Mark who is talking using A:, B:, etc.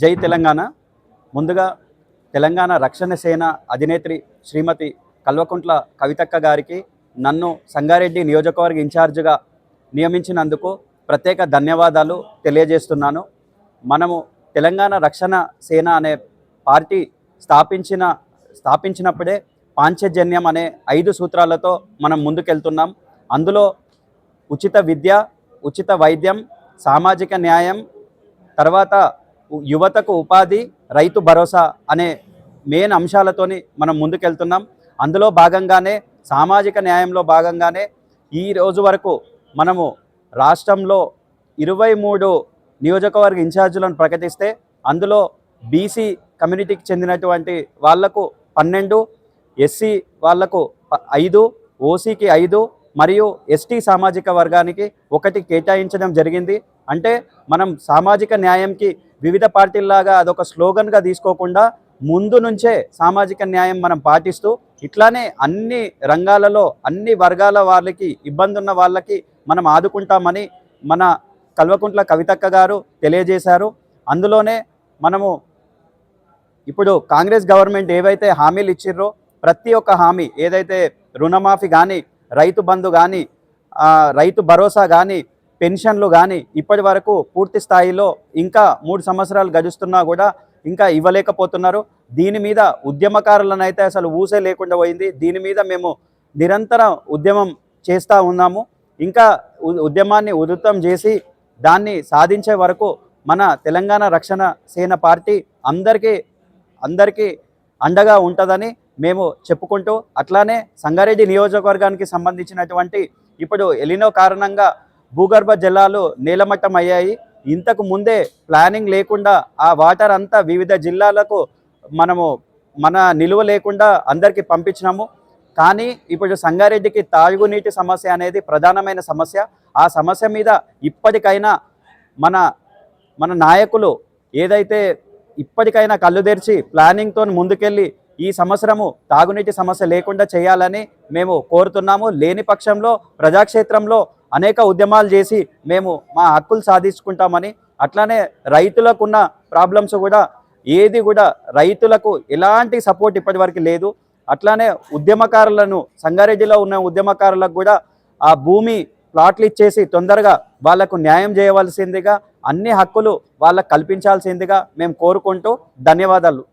A: జై తెలంగాణ. ముందుగా తెలంగాణ రక్షణ సేన అధినేత్రి శ్రీమతి కల్వకుంట్ల కవితక్క గారికి నన్ను సంగారెడ్డి నియోజకవర్గ ఇన్ఛార్జిగా నియమించినందుకు ప్రత్యేక ధన్యవాదాలు తెలియజేస్తున్నాను. మనము తెలంగాణ రక్షణ సేన అనే పార్టీ స్థాపించినప్పుడే పాంచజన్యం అనే 5 సూత్రాలతో మనం ముందుకెళ్తున్నాం. అందులో ఉచిత విద్య, ఉచిత వైద్యం, సామాజిక న్యాయం, తర్వాత యువతకు ఉపాధి, రైతు భరోసా అనే మెయిన్ అంశాలతోని మనం ముందుకెళ్తున్నాం. అందులో భాగంగానే సామాజిక న్యాయంలో భాగంగానే ఈ రోజు వరకు మనము రాష్ట్రంలో 23 నియోజకవర్గ ఇన్ఛార్జీలను ప్రకటిస్తే అందులో బీసీ కమ్యూనిటీకి చెందినటువంటి వాళ్లకు 12, ఎస్సీ వాళ్లకు 5, ఓసీకి 5 మరియు ఎస్టీ సామాజిక వర్గానికి 1 కేటాయించడం జరిగింది. అంటే మనం సామాజిక న్యాయంకి వివిధ పార్టీల్లాగా అదొక స్లోగన్గా తీసుకోకుండా ముందు నుంచే సామాజిక న్యాయం మనం పాటిస్తూ ఇట్లానే అన్ని రంగాలలో అన్ని వర్గాల వాళ్ళకి ఇబ్బంది ఉన్న వాళ్ళకి మనం ఆదుకుంటామని మన కల్వకుంట్ల కవితక్క గారు తెలియజేశారు. అందులోనే మనము ఇప్పుడు కాంగ్రెస్ గవర్నమెంట్ ఏవైతే హామీలు ఇచ్చిర్రో ప్రతి ఒక్క హామీ, ఏదైతే రుణమాఫీ కానీ, రైతు బంధు కానీ, రైతు భరోసా కానీ, పెన్షన్లు కానీ ఇప్పటి వరకు పూర్తి స్థాయిలో ఇంకా 3 సంవత్సరాలు గడుస్తున్నా కూడా ఇంకా ఇవ్వలేకపోతున్నారు. దీని మీద ఉద్యమకారులను అయితే అసలు ఊసే లేకుండా పోయింది. దీని మీద మేము నిరంతరం ఉద్యమం చేస్తూ ఉన్నాము. ఇంకా ఉద్యమాన్ని ఉధృతం చేసి దాన్ని సాధించే వరకు మన తెలంగాణ రక్షణ సేన పార్టీ అందరికీ అండగా ఉంటుందని మేము చెప్పుకుంటూ, అట్లానే సంగారెడ్డి నియోజకవర్గానికి సంబంధించినటువంటి ఇప్పుడు ఎలినో కారణంగా భూగర్భ జలాలు నీలమట్టం అయ్యాయి. ఇంతకు ముందే ప్లానింగ్ లేకుండా ఆ వాటర్ అంతా వివిధ జిల్లాలకు మన నిలువ లేకుండా అందరికీ పంపించినాము. కానీ ఇప్పుడు సంగారెడ్డికి తాగునీటి సమస్య అనేది ప్రధానమైన సమస్య. ఆ సమస్య మీద ఇప్పటికైనా మన నాయకులు ఏదైతే ఇప్పటికైనా కళ్ళు తెరిచి ప్లానింగ్తో ముందుకెళ్ళి ఈ సంవత్సరము తాగునీటి సమస్య లేకుండా చేయాలని మేము కోరుతున్నాము. లేని పక్షంలో ప్రజాక్షేత్రంలో అనేక ఉద్యమాలు చేసి మేము మా హక్కులు సాధించుకుంటామని, అట్లానే రైతులకున్న ప్రాబ్లమ్స్ కూడా ఏది కూడా రైతులకు ఎలాంటి సపోర్ట్ ఇప్పటివరకు లేదు. అట్లానే ఉద్యమకారులను సంగారెడ్డిలో ఉన్న ఉద్యమకారులకు కూడా ఆ భూమి ప్లాట్లు ఇచ్చేసి తొందరగా వాళ్లకు న్యాయం చేయవలసిందిగా, అన్ని హక్కులు వాళ్ళకు కల్పించాల్సిందిగా మేము కోరుకుంటూ ధన్యవాదాలు.